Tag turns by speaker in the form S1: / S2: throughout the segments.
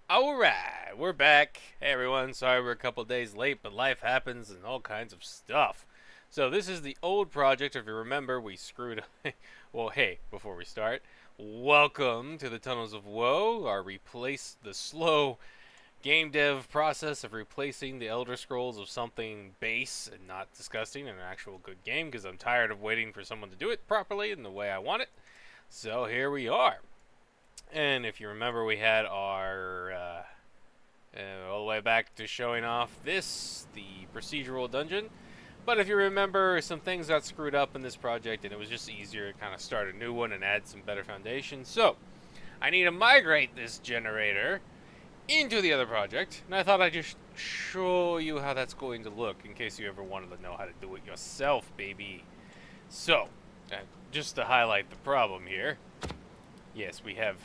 S1: Alright, we're back. Hey everyone, sorry we're a couple days late, but life happens and all kinds of stuff. So this is the old project. If you remember, we screwed well, hey, before we start, welcome to the Tunnels of Woe, our replace the slow game dev process of replacing the Elder Scrolls of something base and not disgusting in an actual good game, because I'm tired of waiting for someone to do it properly in the way I want it. So here we are. And if you remember, we had our all the way back to showing off the procedural dungeon. But if you remember, some things got screwed up in this project, and it was just easier to kind of start a new one and add some better foundation. So I need to migrate this generator into the other project, and I thought I'd just show you how that's going to look in case you ever wanted to know how to do it yourself, baby. So, just to highlight the problem here, yes, we have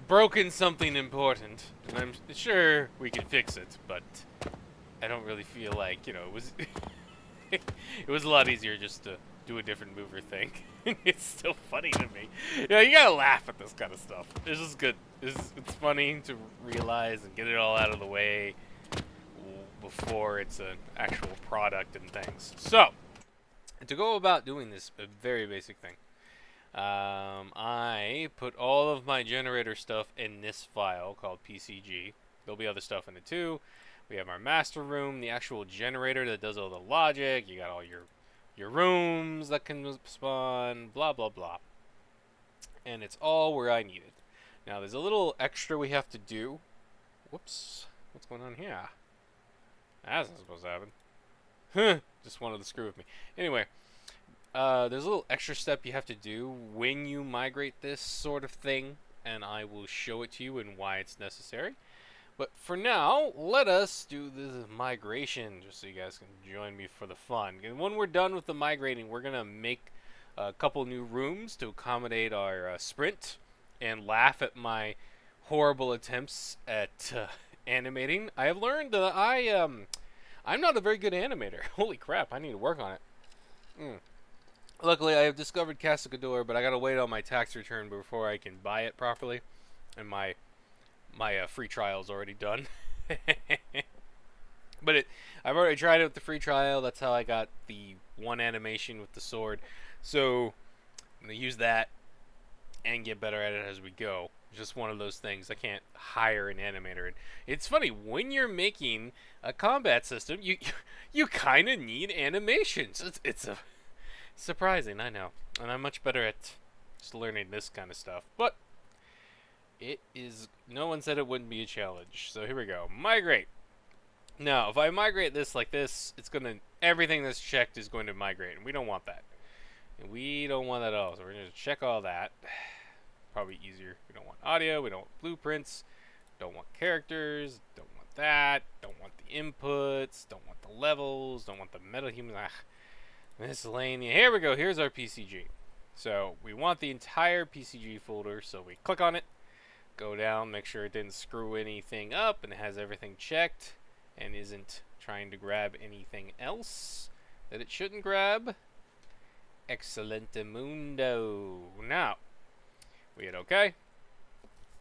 S1: broken something important, and I'm sure we can fix it, but I don't really feel like, it was it was a lot easier just to do a different move or thing. It's still funny to me. You gotta laugh at this kind of stuff. It's just good. It's funny to realize and get it all out of the way before it's an actual product and things. So, to go about doing this, a very basic thing. I put all of my generator stuff in this file called PCG. There'll be other stuff in it too. We have our master room, the actual generator that does all the logic. You got all your rooms that can spawn, blah blah blah. And it's all where I need it. Now there's a little extra we have to do. Whoops. What's going on here? That's not supposed to happen. Huh. Just wanted to screw with me. Anyway, there's a little extra step you have to do when you migrate this sort of thing, and I will show it to you and why it's necessary. But for now, let us do the migration, just so you guys can join me for the fun. And when we're done with the migrating, we're going to make a couple new rooms to accommodate our sprint and laugh at my horrible attempts at animating. I have learned that I'm not a very good animator. Holy crap, I need to work on it. Luckily, I have discovered Casacador, but I gotta wait on my tax return before I can buy it properly, and my free trial's already done. But I've already tried it with the free trial. That's how I got the one animation with the sword. So I'm gonna use that and get better at it as we go. It's just one of those things. I can't hire an animator. And it's funny, when you're making a combat system, you kind of need animations. It's surprising, I know. And I'm much better at just learning this kind of stuff. But it is, no one said it wouldn't be a challenge. So here we go. Migrate. Now, if I migrate this like this, everything that's checked is going to migrate. And we don't want that. And we don't want that at all. So we're going to check all that. Probably easier. We don't want audio. We don't want blueprints. Don't want characters. Don't want that. Don't want the inputs. Don't want the levels. Don't want the meta human. Miscellaneous. Here we go. Here's our PCG. So we want the entire PCG folder. So we click on it, go down, make sure it didn't screw anything up, and it has everything checked, and isn't trying to grab anything else that it shouldn't grab. Excellentamundo. Now we hit OK.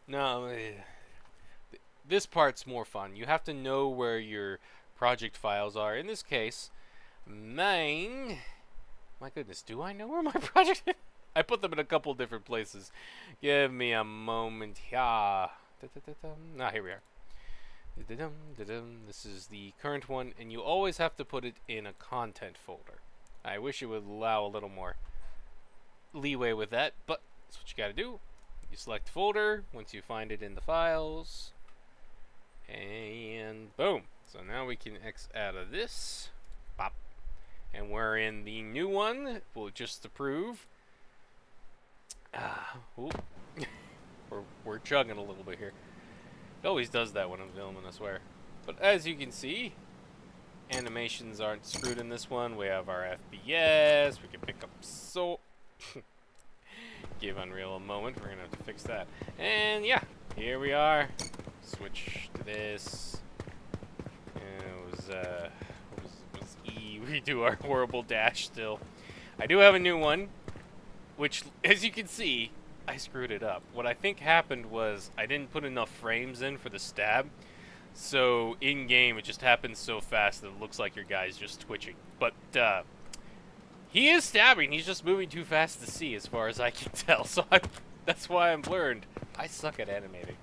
S1: Now this part's more fun. You have to know where your project files are. In this case, mine. My goodness, do I know where my project is? I put them in a couple different places. Give me a moment here. Here we are. This is the current one, and you always have to put it in a content folder. I wish it would allow a little more leeway with that, but that's what you gotta do. You select folder once you find it in the files, and boom. So now we can X out of this. Pop. And we're in the new one. Well, just to prove. We're chugging a little bit here. It always does that when I'm filming, I swear. But as you can see, animations aren't screwed in this one. We have our FPS. We can pick up give Unreal a moment. We're going to have to fix that. And yeah, here we are. Switch to this. And it was E. We do our horrible dash still. I do have a new one, which, as you can see, I screwed it up. What I think happened was I didn't put enough frames in for the stab, so in game it just happens so fast that it looks like your guy's just twitching. But he is stabbing. He's just moving too fast to see, as far as I can tell. So that's why I'm learned. I suck at animating.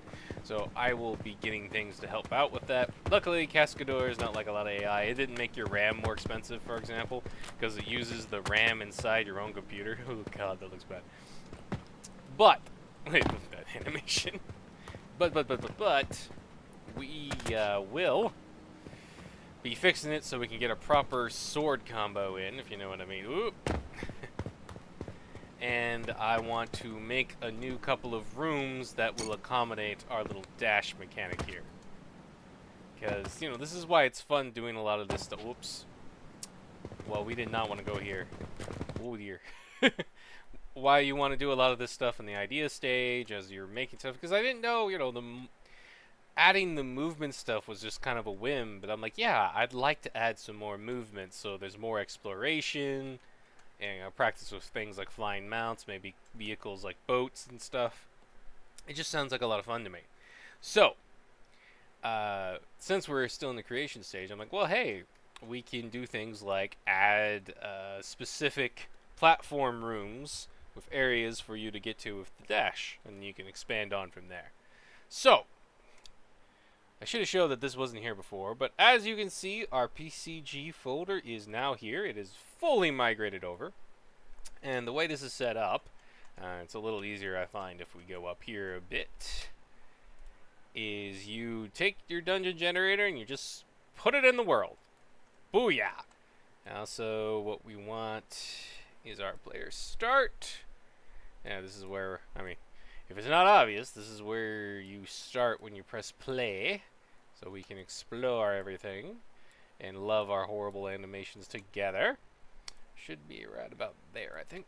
S1: So I will be getting things to help out with that. Luckily, Cascador is not like a lot of AI. It didn't make your RAM more expensive, for example, because it uses the RAM inside your own computer. Oh god, that looks bad. But, wait, that animation. But, we will be fixing it so we can get a proper sword combo in, if you know what I mean. Ooh. And I want to make a new couple of rooms that will accommodate our little dash mechanic here. Because, you know, this is why it's fun doing a lot of this stuff. Whoops. Well, we did not want to go here. Oh dear. Why you want to do a lot of this stuff in the idea stage as you're making stuff. Because I didn't know, you know, adding the movement stuff was just kind of a whim. But I'm like, yeah, I'd like to add some more movement so there's more exploration. And, you know, practice with things like flying mounts, maybe vehicles like boats and stuff. It just sounds like a lot of fun to me. So, since we're still in the creation stage, I'm like, well, hey, we can do things like add specific platform rooms with areas for you to get to with the dash, and you can expand on from there. So, I should have showed that this wasn't here before, but as you can see, our PCG folder is now here. It is fully migrated over. And the way this is set up, it's a little easier, I find, if we go up here a bit, is you take your dungeon generator and you just put it in the world. Booyah! Now, so what we want is our player start. Now, this is where, I mean, if it's not obvious, this is where you start when you press play. So we can explore everything and love our horrible animations together. Should be right about there, I think.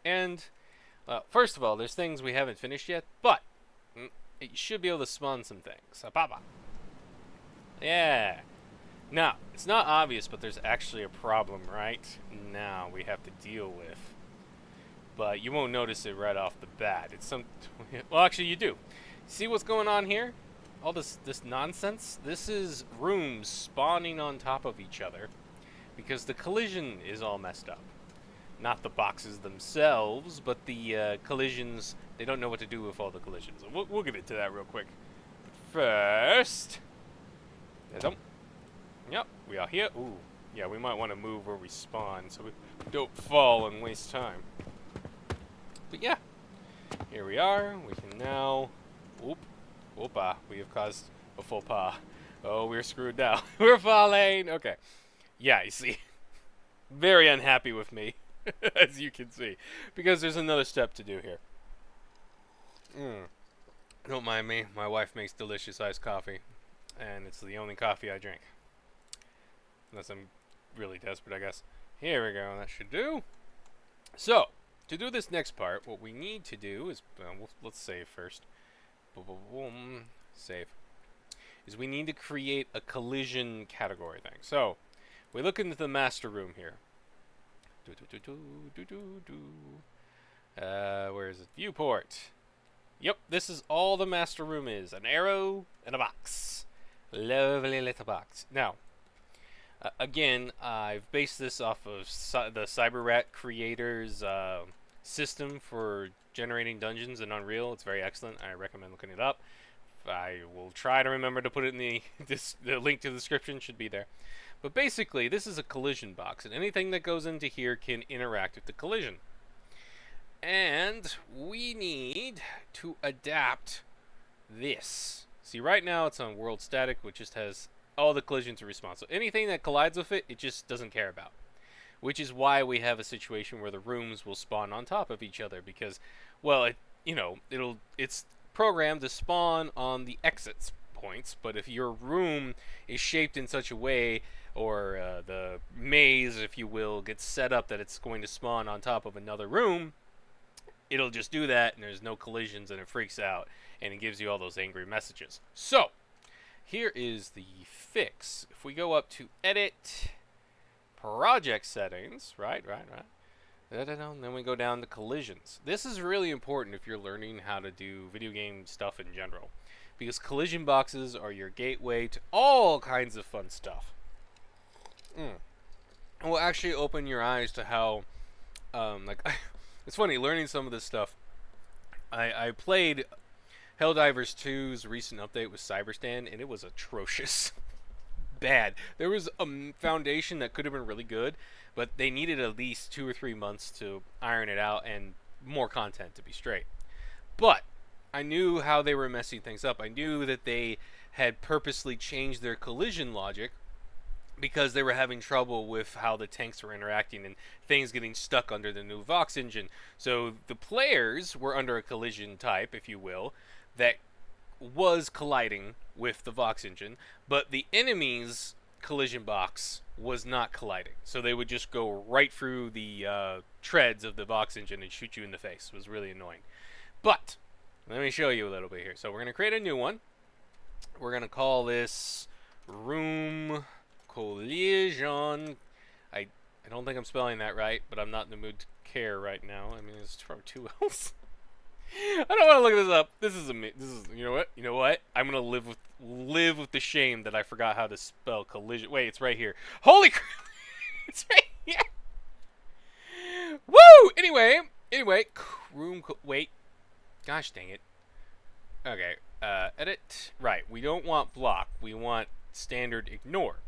S1: And, first of all, there's things we haven't finished yet, but you should be able to spawn some things. Papa. Yeah. Now, it's not obvious, but there's actually a problem right now we have to deal with. But you won't notice it right off the bat. It's some... Well, actually, you do. See what's going on here? All this nonsense? This is rooms spawning on top of each other because the collision is all messed up. Not the boxes themselves, but the collisions. They don't know what to do with all the collisions. We'll get into that real quick. But first... Yep, we are here. Ooh, yeah, we might want to move where we spawn so we don't fall and waste time. But yeah, here we are. We can now... Opa, we have caused a faux pas. Oh, we're screwed now. We're falling! Okay. Yeah, you see. Very unhappy with me, as you can see. Because there's another step to do here. Don't mind me. My wife makes delicious iced coffee. And it's the only coffee I drink. Unless I'm really desperate, I guess. Here we go. That should do. So, to do this next part, what we need to do is... let's save first. Save. Is we need to create a collision category thing. So, we look into the master room here. Where is it? Viewport. Yep, this is all the master room is. An arrow and a box. Lovely little box. Now, again, I've based this off of the CyberRat creators' system for generating dungeons in Unreal. It's very excellent. I recommend looking it up. I will try to remember to put it in the link to the description should be there. But basically, this is a collision box, and anything that goes into here can interact with the collision. And we need to adapt this. See, right now it's on world static, which just has all the collisions to respond. So anything that collides with it, it just doesn't care about. Which is why we have a situation where the rooms will spawn on top of each other because, well, it's programmed to spawn on the exit points, but if your room is shaped in such a way, or the maze, if you will, gets set up that it's going to spawn on top of another room, it'll just do that, and there's no collisions, and it freaks out, and it gives you all those angry messages. So, here is the fix. If we go up to Edit... Project settings, right. And then we go down to collisions. This is really important if you're learning how to do video game stuff in general, because collision boxes are your gateway to all kinds of fun stuff. It will actually open your eyes to how, like, it's funny learning some of this stuff. I played Helldivers 2's recent update with Cyberstand, and it was atrocious. Bad. There was a foundation that could have been really good, but they needed at least 2 or 3 months to iron it out and more content to be straight. But I knew how they were messing things up. I knew that they had purposely changed their collision logic because they were having trouble with how the tanks were interacting and things getting stuck under the new Vox engine. So the players were under a collision type, if you will, that was colliding with the Vox engine, but the enemy's collision box was not colliding. So they would just go right through the treads of the Vox engine and shoot you in the face. It was really annoying. But let me show you a little bit here. So we're going to create a new one. We're going to call this Room Collision. I don't think I'm spelling that right, but I'm not in the mood to care right now. I mean, it's from 2 L's. I don't want to look this up. This is you know what? You know what? I'm gonna live with the shame that I forgot how to spell collision. Wait, it's right here. Holy crap! It's right here. Woo! Anyway, wait. Gosh dang it. Okay. Edit. Right. We don't want block. We want standard ignore.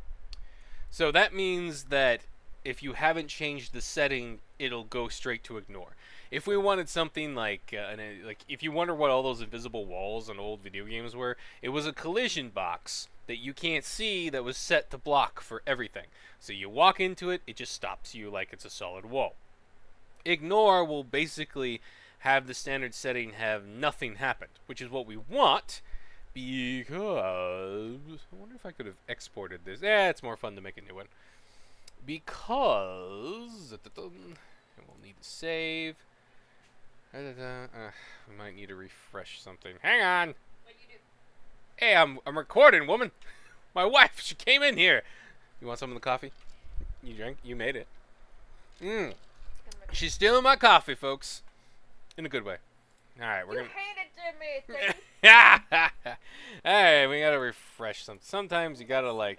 S1: So that means that if you haven't changed the setting, it'll go straight to ignore. If we wanted something like if you wonder what all those invisible walls on old video games were, it was a collision box that you can't see that was set to block for everything. So you walk into it, it just stops you like it's a solid wall. Ignore will basically have the standard setting have nothing happened, which is what we want, because I wonder if I could have exported this. It's more fun to make a new one. Because we'll need to save. We might need to refresh something. Hang on.
S2: What you do?
S1: Hey, I'm recording, woman. My wife, she came in here. You want some of the coffee? You drank? You made it. She's stealing my coffee, folks. In a good way. All right, we're gonna.
S2: You handed to me.
S1: Hey, we gotta refresh something. Sometimes you gotta like.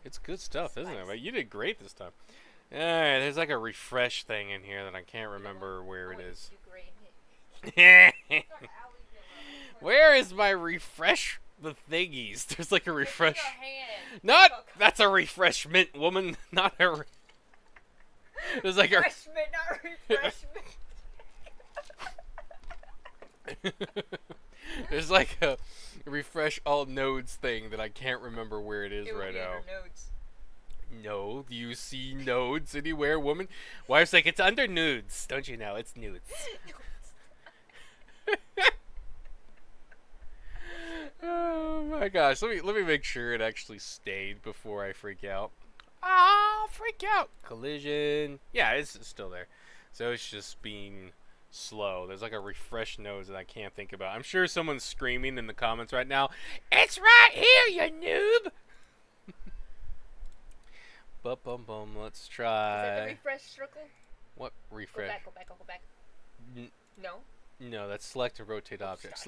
S1: It's good stuff, isn't it? But you did great this time. All right, there's like a refresh thing in here that I can't remember where it is. Where is my refresh the thingies? There's like a refresh. Not that's a refreshment, woman. Not a. There's like
S2: refreshment, not refreshment.
S1: There's like a refresh all nodes thing that I can't remember where it is right now.
S2: Nodes.
S1: No, do you see nodes anywhere, woman? Wife's like, it's under nudes. Don't you know? It's nudes. Oh my gosh, let me make sure it actually stayed before I freak out. Freak out. Collision. Yeah, it's still there. So it's just being slow. There's like a refresh node that I can't think about. I'm sure someone's screaming in the comments right now. It's right here, you noob. Bum. Let's try.
S2: Is that the refresh circle?
S1: What refresh?
S2: Go back. No.
S1: No, that's select and rotate objects.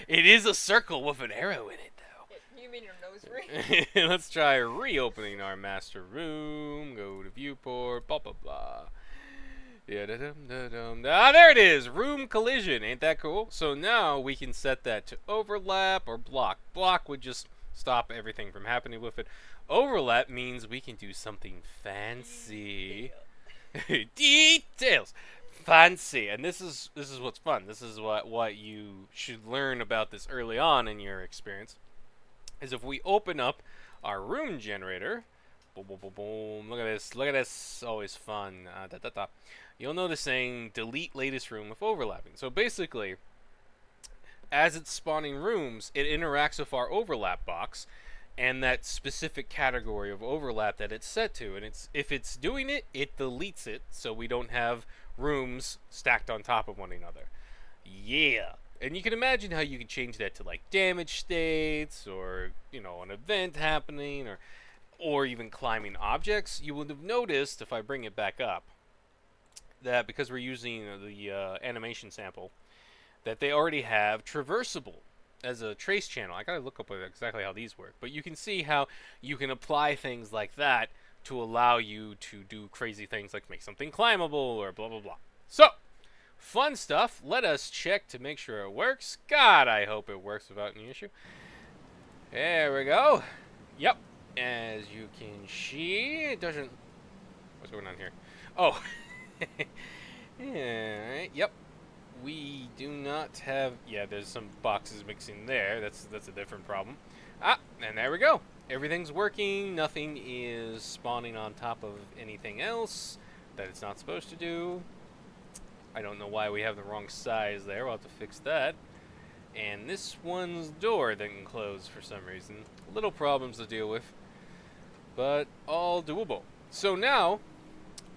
S1: It is a circle with an arrow in it, though.
S2: You mean your nose ring?
S1: Let's try reopening our master room. Go to viewport. Blah blah blah. Yeah, there it is. Room collision. Ain't that cool? So now we can set that to overlap or block. Block would just stop everything from happening with it. Overlap means we can do something fancy. Details. Fancy. And this is what's fun. This is what you should learn about this early on in your experience. Is if we open up our room generator, boom, boom, boom, boom. Look at this. Always fun. You'll notice saying delete latest room with overlapping. So basically, as it's spawning rooms, it interacts with our overlap box and that specific category of overlap that it's set to. And if it's doing it, it deletes it so we don't have rooms stacked on top of one another. Yeah. And you can imagine how you can change that to like damage states or, an event happening or even climbing objects. You would have noticed if I bring it back up that because we're using the animation sample, that they already have traversable as a trace channel. I gotta look up exactly how these work, but you can see how you can apply things like that to allow you to do crazy things like make something climbable or blah blah blah. So, fun stuff. Let us check to make sure it works. God, I hope it works without any issue. There we go. Yep. As you can see, it doesn't... What's going on here? Oh. Yeah, yep. We do not have... Yeah, there's some boxes mixing there. That's a different problem. Ah, and there we go. Everything's working. Nothing is spawning on top of anything else that it's not supposed to do. I don't know why we have the wrong size there. We'll have to fix that. And this one's door didn't close for some reason. Little problems to deal with, but all doable. So now,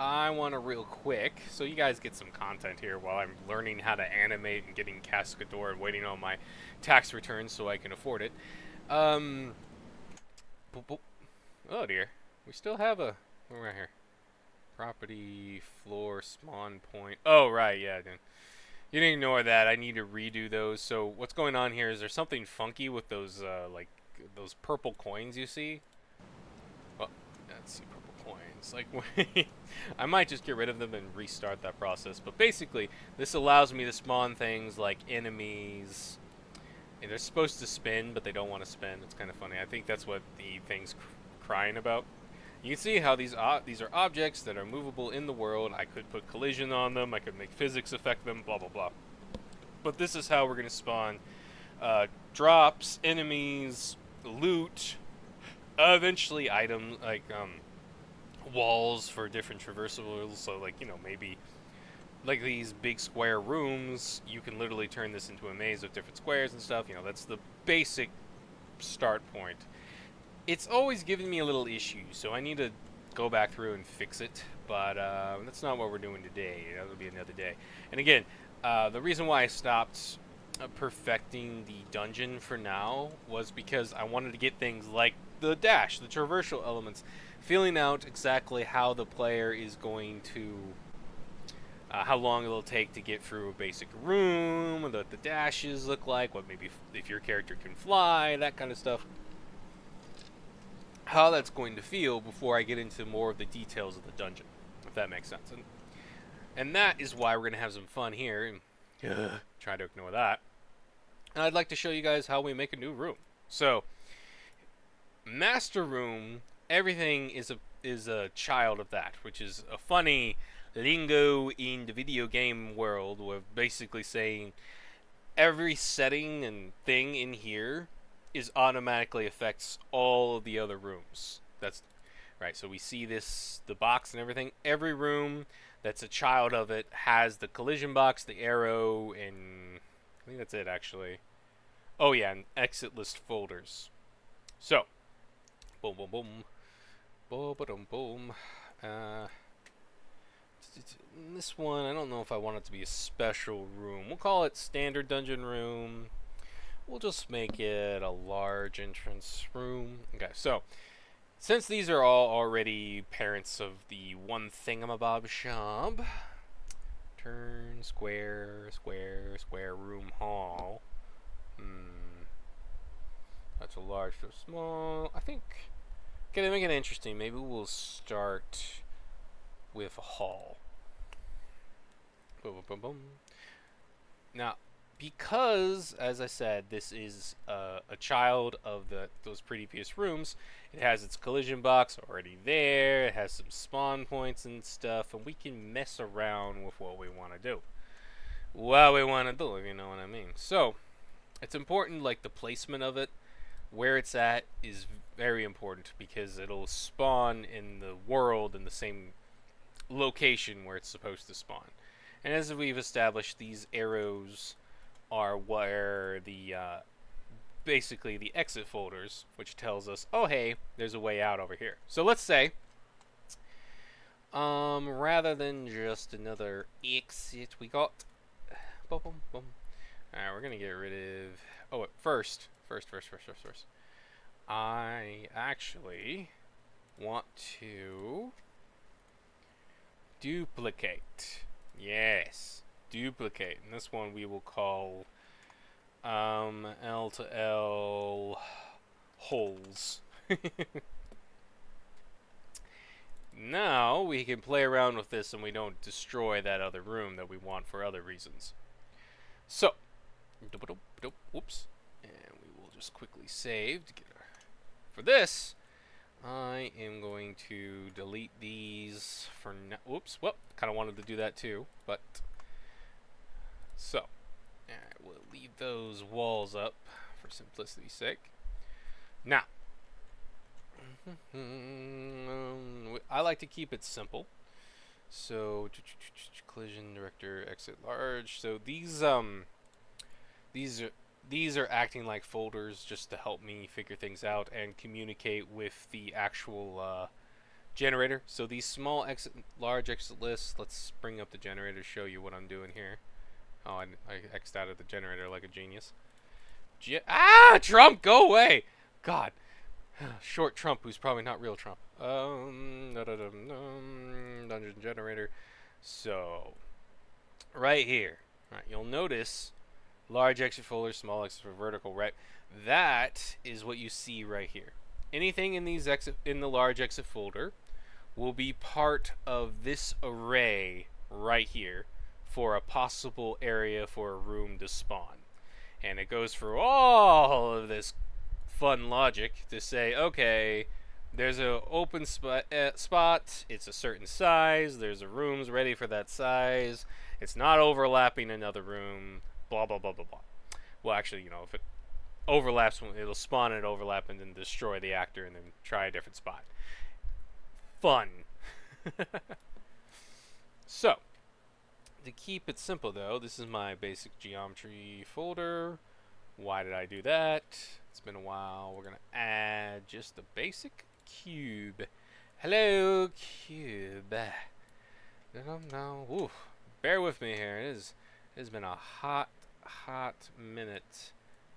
S1: I want to real quick, so you guys get some content here while I'm learning how to animate and getting Cascador and waiting on my tax returns so I can afford it. Boop, boop. Oh dear, we still have a... We're right here. Property, floor, spawn point. Oh, right, yeah, dude. You can ignore that. I need to redo those. So what's going on here is there's something funky with those, like, those purple coins you see. Well, let's see, purple coins. Like, I might just get rid of them and restart that process. But basically, this allows me to spawn things like enemies. And they're supposed to spin, but they don't want to spin. It's kind of funny. I think that's what the thing's crying about. You can see how these are objects that are movable in the world. I could put collision on them. I could make physics affect them, blah, blah, blah. But this is how we're going to spawn drops, enemies, loot, eventually items, like walls for different traversables. So, like, you know, maybe like these big square rooms, you can literally turn this into a maze of different squares and stuff. You know, that's the basic start point. It's always giving me a little issue, so I need to go back through and fix it, but that's not what we're doing today. That'll be another day. And again, the reason why I stopped perfecting the dungeon for now was because I wanted to get things like the dash, the traversal elements, feeling out exactly how the player is going to, how long it'll take to get through a basic room, what the dashes look like, what maybe if your character can fly, that kind of stuff. How that's going to feel before I get into more of the details of the dungeon, if that makes sense. And that is why we're going to have some fun here. Try to ignore that. And I'd like to show you guys how we make a new room. So, master room, everything is a child of that, which is a funny lingo in the video game world of basically saying every setting and thing in here is automatically affects all of the other rooms. That's right. So we see this, the box and everything. Every room that's a child of it has the collision box, the arrow, and I think that's it actually. Oh yeah, and exit list folders. So, boom, boom, boom, boom, boom, boom. This one, I don't know if I want it to be a special room. We'll call it standard dungeon room. We'll just make it a large entrance room. Okay, so since these are all already parents of the one thingamabob shop, turn, square, square, square, room, hall. That's a large to a small. I think, okay, to make it interesting, maybe we'll start with a hall. Boom, boom, boom, boom. Now, because, as I said, this is a child of those previous rooms, it has its collision box already there, it has some spawn points and stuff, and we can mess around with what we want to do. What we want to do, if you know what I mean. So, it's important, like, the placement of it, where it's at is very important, because it'll spawn in the world in the same location where it's supposed to spawn. And as we've established, these arrows are where the basically the exit folders, which tells us, oh hey, there's a way out over here. So let's say, rather than just another exit, we got boom, boom, boom. Alright, we're gonna get rid of, oh wait, first, I actually want to duplicate Yes. Duplicate. And this one we will call L to L holes. Now we can play around with this and we don't destroy that other room that we want for other reasons. So, whoops. And we will just quickly save to get our, for this. I am going to delete these for now. Whoops. Well, kind of wanted to do that too, but so we'll leave those walls up for simplicity's sake. Now, I like to keep it simple. So collision director exit large. So these are acting like folders just to help me figure things out and communicate with the actual generator. So these small exit, large exit lists. Let's bring up the generator to show you what I'm doing here. Oh, I X'd out of the generator like a genius. Trump, go away! God. Short Trump, who's probably not real Trump. Dungeon generator. So, right here, right, you'll notice large exit folder, small exit for vertical, right? That is what you see right here. Anything in these in the large exit folder will be part of this array right here for a possible area for a room to spawn. And it goes through all of this fun logic to say, okay, there's an open spot, it's a certain size, there's a room's ready for that size, it's not overlapping another room, blah, blah, blah, blah, blah. Well, actually, if it overlaps, it'll spawn and overlap and then destroy the actor and then try a different spot. Fun. So, to keep it simple though, this is my basic geometry folder. Why did I do that? It's been a while. We're going to add just a basic cube. Hello, cube. Ooh, bear with me here. It has been a hot minute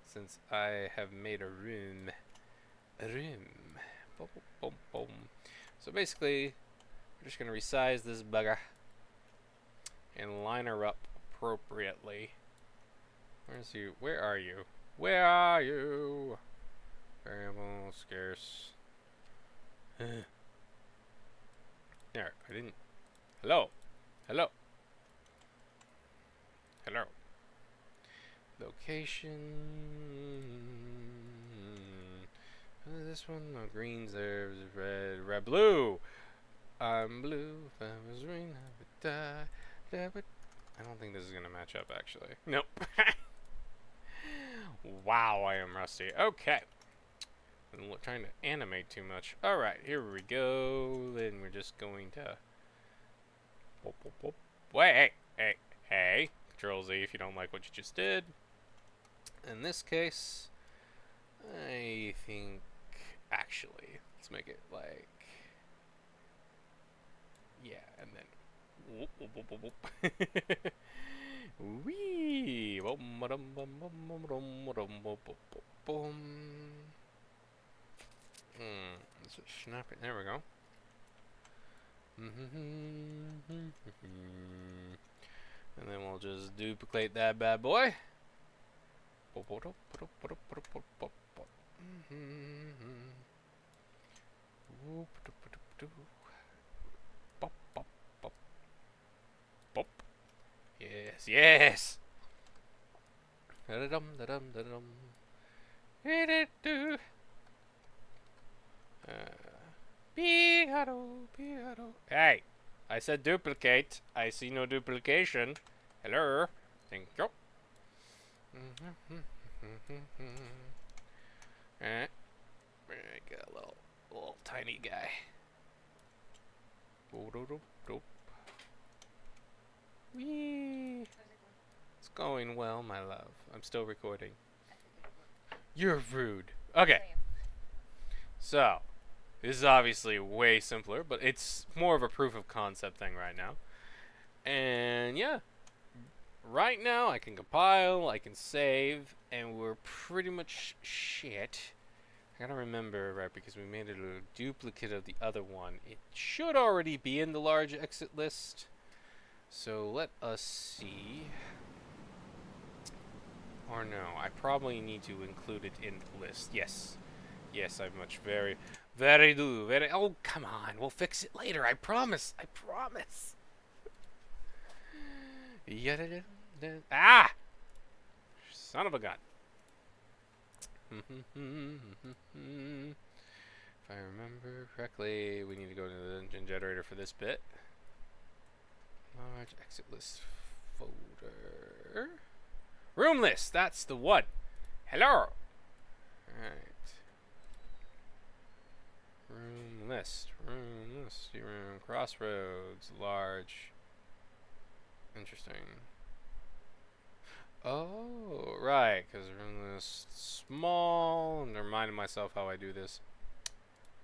S1: since I have made a room. Boom, boom, boom. So basically, we're just going to resize this bugger and line her up appropriately. Where's you? Where are you? Where are you? Variable, scarce. There, I didn't. Hello. Hello. Hello. Location. This one? No, green's there. Red. Red, blue. I'm blue. If I was green, I would die. I don't think this is going to match up, actually. Nope. Wow, I am rusty. Okay. I'm trying to animate too much. Alright, here we go. Then we're just going to... Wait, hey. Control Z if you don't like what you just did. In this case, I think... Actually, let's make it like... Yeah, and then... Wee. Let's snap it. There we go. And then we'll just duplicate that bad boy. Yes, yes. Hey, I said duplicate. I see no duplication. Hello. Thank you. I got a little tiny guy. Whee. It's going well, my love. I'm still recording. You're rude. Okay. So, this is obviously way simpler, but it's more of a proof of concept thing right now. And yeah, right now I can compile, I can save, and we're pretty much shit. I gotta remember, right, because we made it a duplicate of the other one. It should already be in the large exit list. So let us see. Or no, I probably need to include it in the list. Yes. Yes, I much very do. Very. Oh, come on. We'll fix it later. I promise. I promise. Ah! Son of a gun. If I remember correctly, we need to go to the dungeon generator for this bit. Large exit list folder. Room list. That's the one. Hello. Alright. Room list. Room list. Room. Crossroads. Large. Interesting. Oh, right. Because room list small. I'm reminding myself how I do this.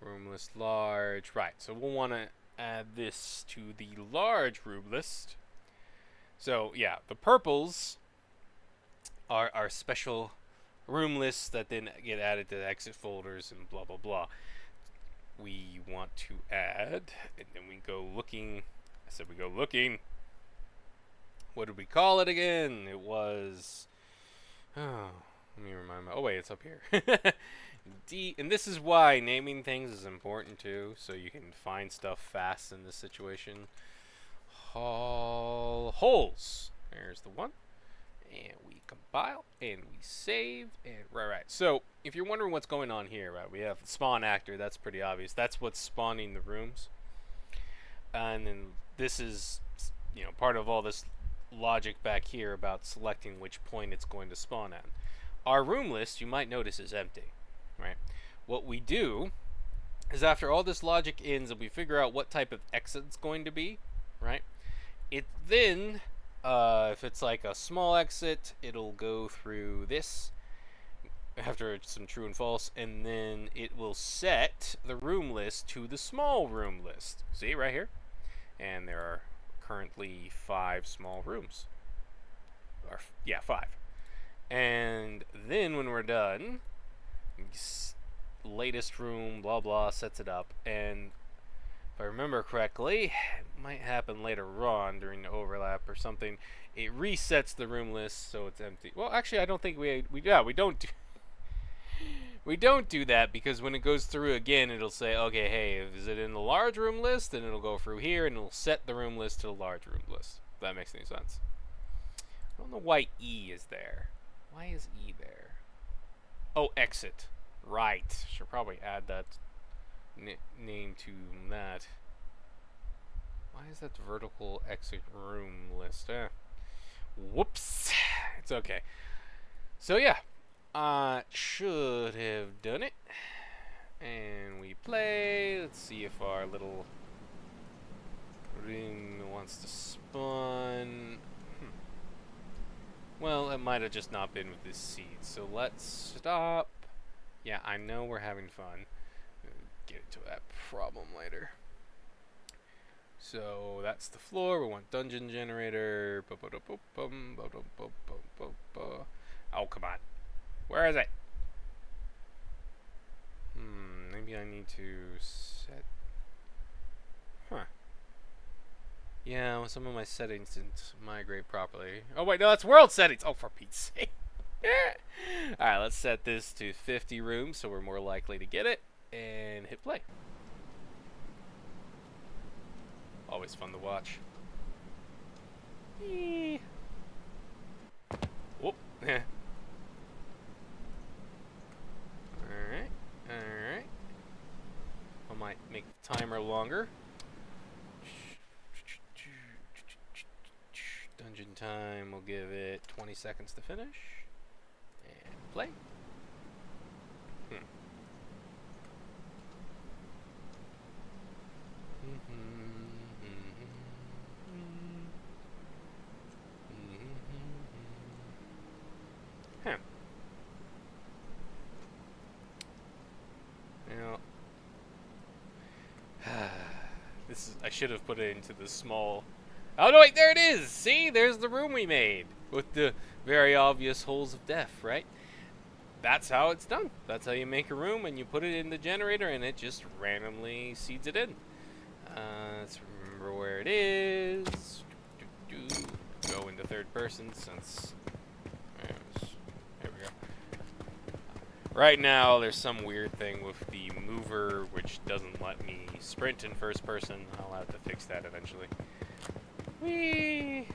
S1: Room list large. Right. So we'll want to add this to the large room list. So, yeah. The purples are our special room lists that then get added to the exit folders and blah, blah, blah. We want to add, and then we go looking. I said we go looking. What did we call it again? It was, oh, let me remind me. Oh wait, it's up here. And this is why naming things is important too, so you can find stuff fast in this situation. Holes. There's the one. And we compile, and we save, and right. So, if you're wondering what's going on here, right, we have spawn actor, that's pretty obvious. That's what's spawning the rooms. And then this is, part of all this logic back here about selecting which point it's going to spawn at. Our room list, you might notice, is empty, right? What we do is after all this logic ends and we figure out what type of exit it's going to be, right? It then... if it's like a small exit, it'll go through this after some true and false, and then it will set the room list to the small room list. See, right here? And there are currently 5 small rooms. Or, yeah, 5. And then when we're done, latest room, blah, blah, sets it up, and if I remember correctly, it might happen later on during the overlap or something. It resets the room list so it's empty. Well, actually, I don't think we don't do we don't do that, because when it goes through again, it'll say, okay, hey, is it in the large room list? And it'll go through here and it'll set the room list to the large room list. If that makes any sense. I don't know why E is there. Why is E there? Oh, exit. Right. Should probably add that name to that. Why is that vertical exit room list? Whoops. It's okay. So yeah, I should have done it. And we play. Let's see if our little room wants to spawn. Well, it might have just not been with this seed. So let's stop. Yeah, I know we're having fun. Get to that problem later. So that's the floor. We want dungeon generator. Oh, come on. Where is it? Maybe I need to set... Huh. Yeah, well, some of my settings didn't migrate properly. Oh, wait, no, that's world settings. Oh, for Pete's sake. Alright, let's set this to 50 rooms so we're more likely to get it. And hit play. Always fun to watch. Whoop. Alright. I might make the timer longer. Dungeon time, we'll give it 20 seconds to finish. And play. Now, I should have put it into the small... Oh no, wait, there it is! See, there's the room we made with the very obvious holes of death, right? That's how it's done. That's how you make a room, and you put it in the generator, and it just randomly seeds it in. Let's remember where it is. go into third person since... There we go. Right now, there's some weird thing with the mover, which doesn't let me sprint in first person. I'll have to fix that eventually. Whee!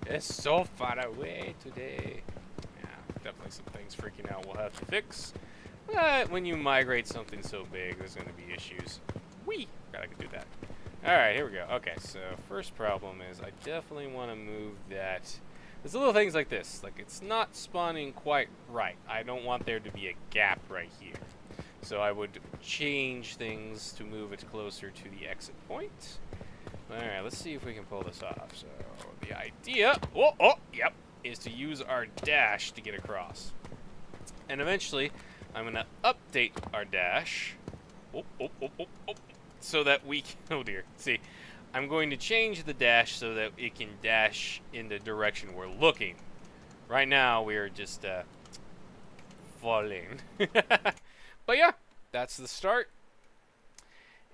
S1: It's so far away today. Yeah, definitely some things freaking out we'll have to fix. But when you migrate something so big, there's going to be issues. Whee! Glad I could do that. Alright, here we go. Okay, so first problem is I definitely want to move that. There's little things like this. Like, it's not spawning quite right. I don't want there to be a gap right here. So I would change things to move it closer to the exit point. Alright, let's see if we can pull this off. So, the idea, yep, is to use our dash to get across. And eventually, I'm going to update our dash. So that we can, oh dear, see, I'm going to change the dash so that it can dash in the direction we're looking. Right now, we're just, falling. But yeah, that's the start.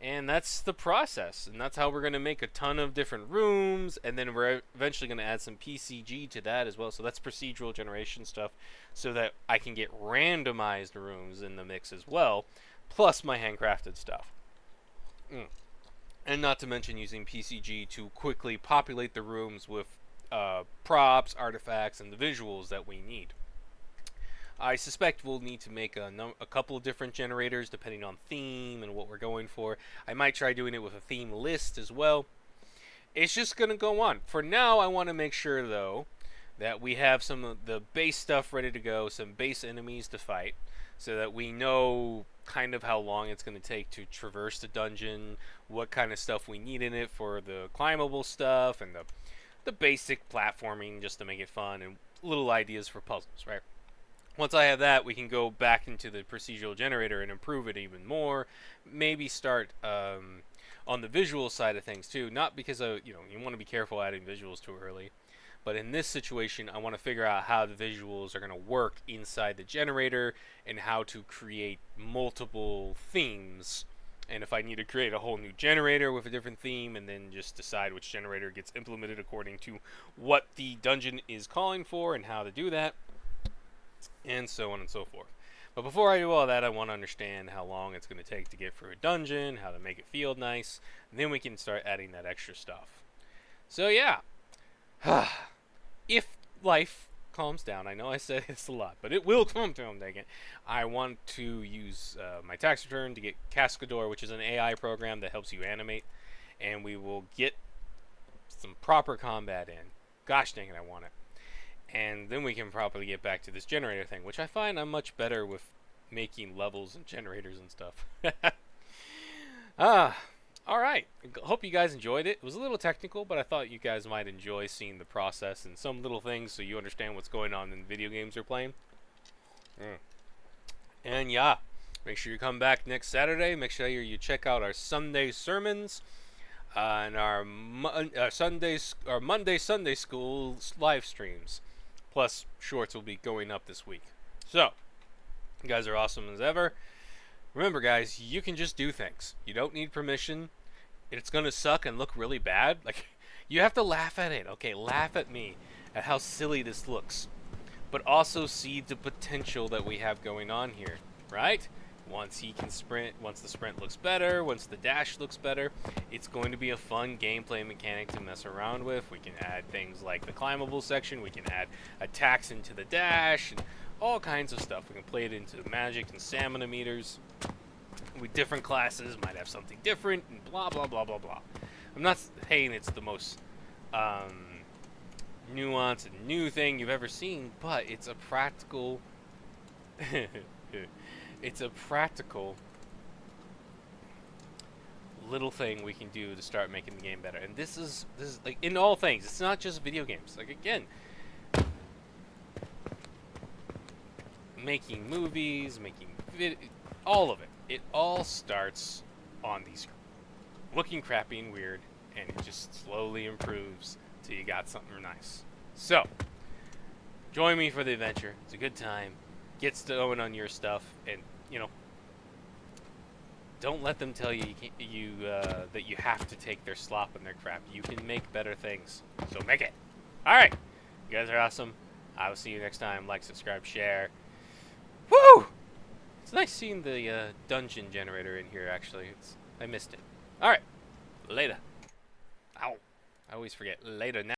S1: And that's the process. And that's how we're going to make a ton of different rooms. And then we're eventually going to add some PCG to that as well. So that's procedural generation stuff. So that I can get randomized rooms in the mix as well. Plus my handcrafted stuff. And not to mention using PCG to quickly populate the rooms with props, artifacts, and the visuals that we need. I suspect we'll need to make a couple of different generators depending on theme and what we're going for. I might try doing it with a theme list as well. It's just going to go on. For now, I want to make sure, though, that we have some of the base stuff ready to go, some base enemies to fight, so that we know kind of how long it's going to take to traverse the dungeon, what kind of stuff we need in it for the climbable stuff, and the basic platforming just to make it fun, and little ideas for puzzles, right? Once I have that, we can go back into the procedural generator and improve it even more. Maybe start on the visual side of things too. Not because you want to be careful adding visuals too early, but in this situation, I want to figure out how the visuals are going to work inside the generator and how to create multiple themes. And if I need to create a whole new generator with a different theme, and then just decide which generator gets implemented according to what the dungeon is calling for and how to do that. And so on and so forth. But before I do all that, I want to understand how long it's going to take to get through a dungeon, how to make it feel nice, and then we can start adding that extra stuff. So yeah, if life calms down, I know I said this a lot, but it will calm down, dang it. I want to use my tax return to get Cascador, which is an AI program that helps you animate, and we will get some proper combat in. Gosh dang it, I want it. And then we can probably get back to this generator thing, which I find I'm much better with making levels and generators and stuff. Alright. Hope you guys enjoyed it. It was a little technical, but I thought you guys might enjoy seeing the process and some little things so you understand what's going on in the video games you're playing. And yeah, make sure you come back next Saturday. Make sure you check out our Sunday sermons. And our Monday Sunday School live streams. Plus, shorts will be going up this week. So, you guys are awesome as ever. Remember, guys, you can just do things. You don't need permission. It's going to suck and look really bad. Like, you have to laugh at it. Okay, laugh at me, at how silly this looks. But also see the potential that we have going on here, right? Once he can sprint, once the sprint looks better, once the dash looks better, it's going to be a fun gameplay mechanic to mess around with. We can add things like the climbable section, we can add attacks into the dash, and all kinds of stuff. We can play it into magic and stamina meters. With different classes, might have something different, and blah, blah, blah, blah, blah. I'm not saying it's the most nuanced and new thing you've ever seen, but it's a practical... It's a practical little thing we can do to start making the game better. And this is like in all things. It's not just video games. Like again, making movies, all of it. It all starts on the screen, looking crappy and weird, and it just slowly improves till you got something nice. So, join me for the adventure. It's a good time. Get going on your stuff, and don't let them tell you that you have to take their slop and their crap. You can make better things, so make it. Alright. You guys are awesome. I will see you next time. Like, subscribe, share. Woo! It's nice seeing the dungeon generator in here, actually. I missed it. Alright. Later. Ow. I always forget. Later now.